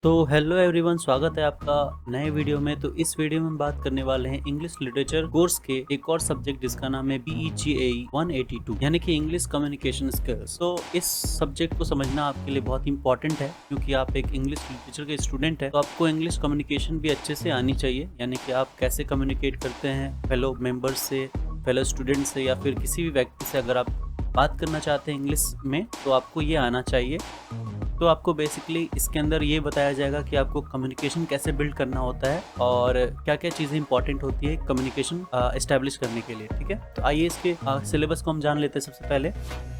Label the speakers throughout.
Speaker 1: तो hello everyone, स्वागत है आपका नए वीडियो में। तो इस वीडियो में हम बात करने वाले हैं इंग्लिश लिटरेचर कोर्स के एक और सब्जेक्ट जिसका नाम है BEGAE 182 यानी कि इंग्लिश कम्युनिकेशन स्किल्स। तो इस सब्जेक्ट को समझना आपके लिए बहुत इंपॉर्टेंट है क्योंकि आप एक इंग्लिश लिटरेचर के स्टूडेंट है, तो आपको इंग्लिश कम्युनिकेशन भी अच्छे से आनी चाहिए, यानी कि आप कैसे कम्युनिकेट करते हैं फेलो मेंबर्स से, फेलो स्टूडेंट से, या फिर किसी भी व्यक्ति से अगर आप बात करना चाहते हैं इंग्लिश में तो आपको ये आना चाहिए। तो आपको बेसिकली इसके अंदर ये बताया जाएगा कि आपको कम्युनिकेशन कैसे बिल्ड करना होता है और क्या क्या चीज़ें इंपॉर्टेंट होती है कम्युनिकेशन एस्टैब्लिश करने के लिए। ठीक है, तो आइए इसके सिलेबस को हम जान लेते हैं सबसे पहले।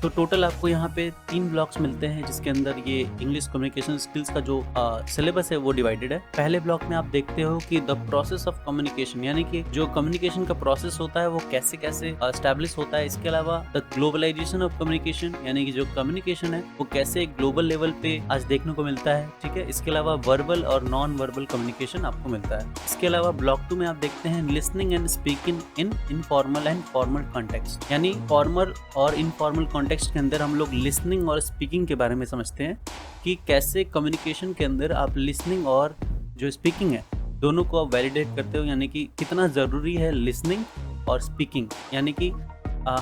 Speaker 1: तो टोटल आपको यहाँ पे 3 ब्लॉक्स मिलते हैं जिसके अंदर ये इंग्लिश कम्युनिकेशन स्किल्स का जो सिलेबस है वो डिवाइडेड है। पहले ब्लॉक में आप देखते हो कि द प्रोसेस ऑफ कम्युनिकेशन, यानी कि जो कम्युनिकेशन का प्रोसेस होता है वो कैसे कैसे एस्टैब्लिश होता है। इसके अलावा द ग्लोबलाइजेशन ऑफ कम्युनिकेशन, यानी कि जो कम्युनिकेशन है वो कैसे ग्लोबल लेवल पे आज देखने को मिलता है। ठीक है, इसके अलावा वर्बल और नॉन वर्बल कम्युनिकेशन आपको मिलता है। इसके अलावा ब्लॉक 2 में आप देखते हैं listening and speaking in informal and formal context, यानी फॉर्मल और इनफॉर्मल कॉन्टेक्स्ट के अंदर हम लोग लिसनिंग और स्पीकिंग के बारे में समझते हैं कि कैसे कम्युनिकेशन के अंदर आप लिसनिंग और जो स्पीकिंग है दोनों को आप वैलिडेट करते हो, यानी कि कितना ज़रूरी है लिसनिंग और स्पीकिंग। यानी कि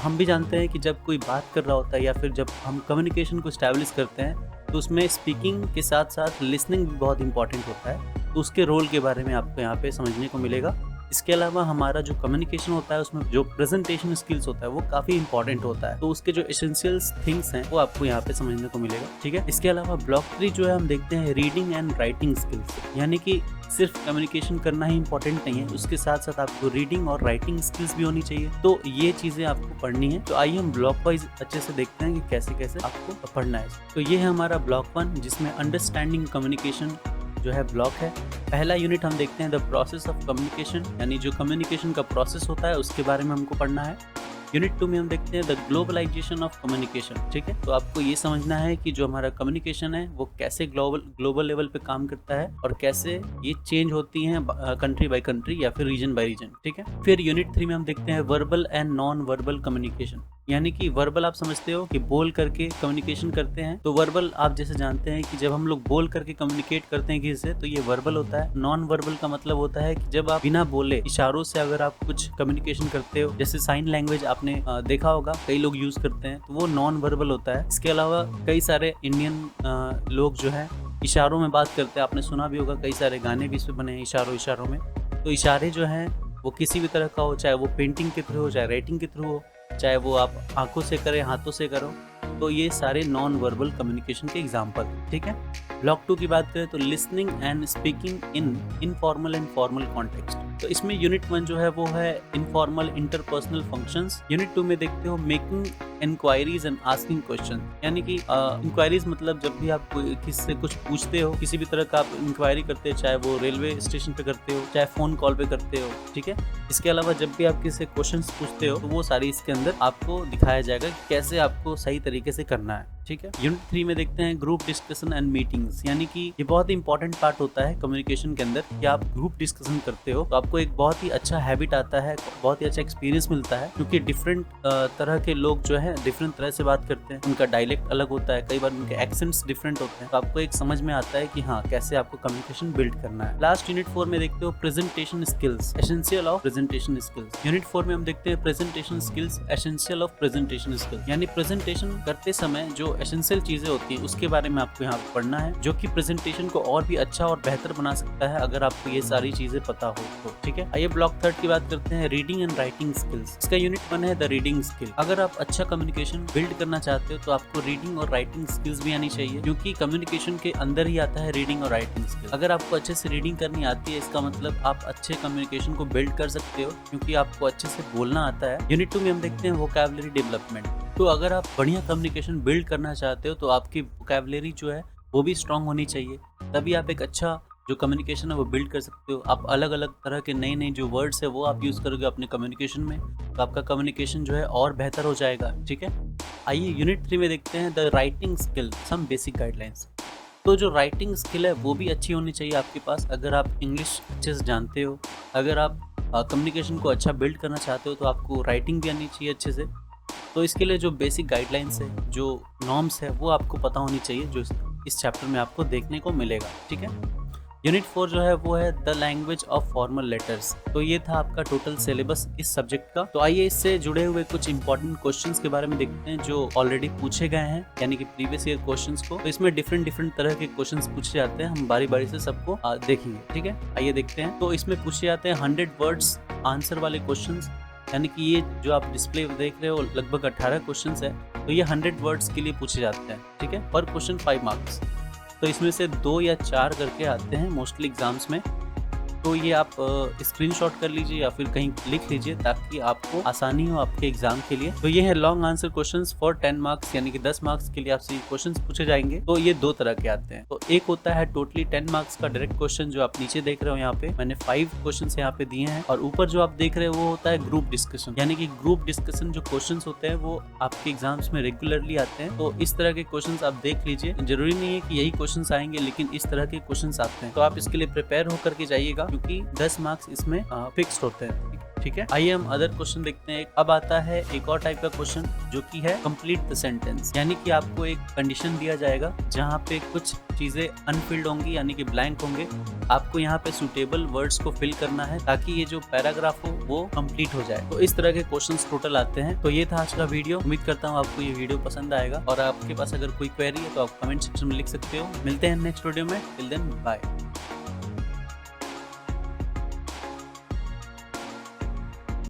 Speaker 1: हम भी जानते हैं कि जब कोई बात कर रहा होता है या फिर जब हम कम्युनिकेशन को स्टैब्लिश करते हैं तो उसमें स्पीकिंग के साथ साथ लिसनिंग भी बहुत इंपॉर्टेंट होता है। तो उसके रोल के बारे में आपको यहाँ पे समझने को मिलेगा। इसके अलावा हमारा जो कम्युनिकेशन होता है उसमें जो प्रेजेंटेशन स्किल्स होता है वो काफ़ी इंपॉर्टेंट होता है, तो उसके जो एसेंशियल थिंग्स हैं वो आपको यहाँ पे समझने को मिलेगा। ठीक है, इसके अलावा ब्लॉक 3 जो है हम देखते हैं रीडिंग एंड राइटिंग स्किल्स, यानी कि सिर्फ कम्युनिकेशन करना ही इंपॉर्टेंट नहीं है, उसके साथ साथ आपको रीडिंग और राइटिंग स्किल्स भी होनी चाहिए। तो ये चीज़ें आपको पढ़नी है। तो आइए हम ब्लॉक वाइज अच्छे से देखते हैं कि कैसे कैसे आपको पढ़ना है। तो ये है हमारा ब्लॉक 1 जिसमें अंडरस्टैंडिंग कम्युनिकेशन जो है ब्लॉक है। पहला यूनिट हम देखते हैं द प्रोसेस ऑफ कम्युनिकेशन, यानी जो कम्युनिकेशन का प्रोसेस होता है उसके बारे में हमको पढ़ना है। यूनिट 2 में हम देखते हैं द ग्लोबलाइजेशन ऑफ कम्युनिकेशन। ठीक है, तो आपको ये समझना है कि जो हमारा कम्युनिकेशन है वो कैसे ग्लोबल लेवल पे काम करता है और कैसे ये चेंज होती हैं कंट्री बाय कंट्री या फिर रीजन बाय रीजन। ठीक है, फिर यूनिट 3 में हम देखते हैं verbal and non verbal communication, यानी कि वर्बल आप समझते हो कि बोल करके कम्युनिकेशन करते हैं। तो वर्बल आप जैसे जानते हैं कि जब हम लोग बोल करके कम्युनिकेट करते हैं किसी से तो ये वर्बल होता है। नॉन वर्बल का मतलब होता है कि जब आप बिना बोले इशारों से अगर आप कुछ कम्युनिकेशन करते हो, जैसे साइन लैंग्वेज आपने देखा होगा कई लोग यूज करते हैं, तो वो नॉन वर्बल होता है। इसके अलावा कई सारे इंडियन लोग जो है इशारों में बात करते हैं, आपने सुना भी होगा, कई सारे गाने भी इस पे बने हैं इशारों में। तो इशारे जो हैं वो किसी भी तरह का हो, चाहे वो पेंटिंग के थ्रू हो, चाहे राइटिंग के थ्रू हो, चाहे वो आप आंखों से करें, हाथों से करो, तो ये सारे नॉन वर्बल कम्युनिकेशन के एग्जाम्पल। ठीक है, ब्लॉक 2 की बात करें तो listening and speaking in informal and formal context. तो इसमें यूनिट 1 जो है वो है इनफॉर्मल इंटरपर्सनल फंक्शंस। यूनिट 2 में देखते हो making inquiries and asking question, यानी कि इंक्वायरीज मतलब जब भी आप किसी से कुछ पूछते हो, किसी भी तरह का आप इंक्वायरी करते हो, चाहे वो रेलवे स्टेशन पे करते हो, चाहे फोन कॉल पे करते हो। ठीक है, इसके अलावा जब भी आप किसी से क्वेश्चंस पूछते हो तो वो सारी इसके अंदर आपको दिखाया जाएगा कि कैसे आपको सही तरीके से करना है। ठीक है, यूनिट 3 में देखते हैं ग्रुप डिस्कशन एंड मीटिंग्स, यानी कि ये बहुत ही इंपॉर्टेंट पार्ट होता है कम्युनिकेशन के अंदर कि आप ग्रुप डिस्कशन करते हो तो आपको एक बहुत ही अच्छा हैबिट आता है, बहुत ही अच्छा एक्सपीरियंस मिलता है, क्योंकि डिफरेंट तरह के लोग जो है डिफरेंट तरह से बात करते हैं, उनका डायलेक्ट अलग होता है, कई बार उनके एक्सेंट्स डिफरेंट होते हैं, तो आपको एक समझ में आता है कि हाँ कैसे आपको कम्युनिकेशन बिल्ड करना है। लास्ट यूनिट 4 में देखते हो presentation skills, essential of presentation skills. Unit 4 में हम देखते हैं presentation skills, essential of presentation skills, यानी प्रेजेंटेशन करते समय जो एसेंशियल चीजें होती हैं उसके बारे में आपको यहाँ पढ़ना है, जो कि प्रेजेंटेशन को और भी अच्छा और बेहतर बना सकता है अगर आपको ये सारी चीजें पता हो तो। ठीक है, आइए ब्लॉक 3 की बात करते हैं रीडिंग एंड राइटिंग स्किल्स। इसका यूनिट 1 है द रीडिंग स्किल। अगर आप अच्छा कम्युनिकेशन बिल्ड करना चाहते हो तो आपको रीडिंग और राइटिंग स्किल्स भी आनी चाहिए, क्योंकि कम्युनिकेशन के अंदर ही आता है रीडिंग और राइटिंग स्किल। अगर आपको अच्छे से रीडिंग करनी आती है इसका मतलब आप अच्छे कम्युनिकेशन को बिल्ड कर सकते हो, क्योंकि आपको अच्छे से बोलना आता है। यूनिट 2 में हम देखते हैं वोकैबुलरी डेवलपमेंट। तो अगर आप बढ़िया कम्युनिकेशन बिल्ड करना चाहते हो तो आपकी वोकैबुलरी जो है वो भी स्ट्रांग होनी चाहिए, तभी आप एक अच्छा जो कम्युनिकेशन है वो बिल्ड कर सकते हो। आप अलग अलग तरह के नए नए जो वर्ड्स है वो आप यूज़ करोगे अपने कम्युनिकेशन में, तो आपका कम्युनिकेशन जो है और बेहतर हो जाएगा। ठीक है, आइए यूनिट 3 में देखते हैं the writing skill, some basic guidelines. तो जो राइटिंग स्किल है वो भी अच्छी होनी चाहिए आपके पास। अगर आप इंग्लिश अच्छे से जानते हो, अगर आप कम्युनिकेशन को अच्छा बिल्ड करना चाहते हो तो आपको राइटिंग भी आनी चाहिए अच्छे से। तो इसके लिए जो बेसिक गाइडलाइंस है, जो नॉर्म्स है वो आपको पता होनी चाहिए, जो इस चैप्टर में आपको देखने को मिलेगा। ठीक है, यूनिट 4 जो है वो है the language of formal letters. तो ये था आपका टोटल सिलेबस इस सब्जेक्ट का। तो आइए इससे जुड़े हुए कुछ इंपॉर्टेंट क्वेश्चंस के बारे में देखते हैं जो ऑलरेडी पूछे गए हैं, यानी कि प्रीवियस ईयर क्वेश्चंस को। तो इसमें डिफरेंट तरह के क्वेश्चंस पूछे जाते हैं, हम बारी बारी से सबको देखेंगे। ठीक है, आइए देखते हैं। तो इसमें पूछे जाते हैं 100 वर्ड्स आंसर वाले क्वेश्चन, यानी कि ये जो आप डिस्प्ले देख रहे हो लगभग 18 क्वेश्चन है। तो ये 100 वर्ड्स के लिए पूछे जाते हैं। ठीक है, पर क्वेश्चन 5 मार्क्स। तो इसमें से 2 या 4 करके आते हैं मोस्टली एग्जाम्स में। तो ये आप स्क्रीनशॉट कर लीजिए या फिर कहीं लिख लीजिए ताकि आपको आसानी हो आपके एग्जाम के लिए। तो ये है long answer questions for 10 marks, यानी कि 10 मार्क्स के लिए आपसे क्वेश्चंस पूछे जाएंगे। तो ये 2 तरह के आते हैं। तो एक होता है टोटली 10 मार्क्स का डायरेक्ट क्वेश्चन, जो आप नीचे देख रहे हो। यहाँ पे मैंने 5 क्वेश्चन यहाँ पे दिए हैं, और ऊपर जो आप देख रहे हो वो होता है ग्रुप डिस्कशन, यानी कि ग्रुप डिस्कशन जो क्वेश्चन होते हैं वो आपके एग्जाम्स में रेगुलरली आते हैं। तो इस तरह के क्वेश्चन आप देख लीजिए, जरूरी नहीं है कि यही क्वेश्चन आएंगे, लेकिन इस तरह के क्वेश्चन आते हैं। तो आप इसके लिए प्रिपेयर होकर के जाइएगा, क्योंकि 10 मार्क्स इसमें फिक्स होते हैं। ठीक है, आइए हम अदर क्वेश्चन देखते हैं। अब आता है एक और टाइप का क्वेश्चन जो कि है कंप्लीट द सेंटेंस, यानी कि आपको एक कंडीशन दिया जाएगा जहां पे कुछ चीजें अनफिल्ड होंगी, यानी कि ब्लैंक होंगे। आपको यहाँ पे सुटेबल वर्ड्स को फिल करना है ताकि ये जो पैराग्राफ हो वो कंप्लीट हो जाए। तो इस तरह के क्वेश्चंस टोटल आते हैं। तो ये था आज का वीडियो। उम्मीद करता हूँ आपको ये वीडियो पसंद आएगा, और आपके पास अगर कोई क्वेरी है तो आप कमेंट सेक्शन में लिख सकते हो। मिलते हैं नेक्स्ट वीडियो में। Till then bye.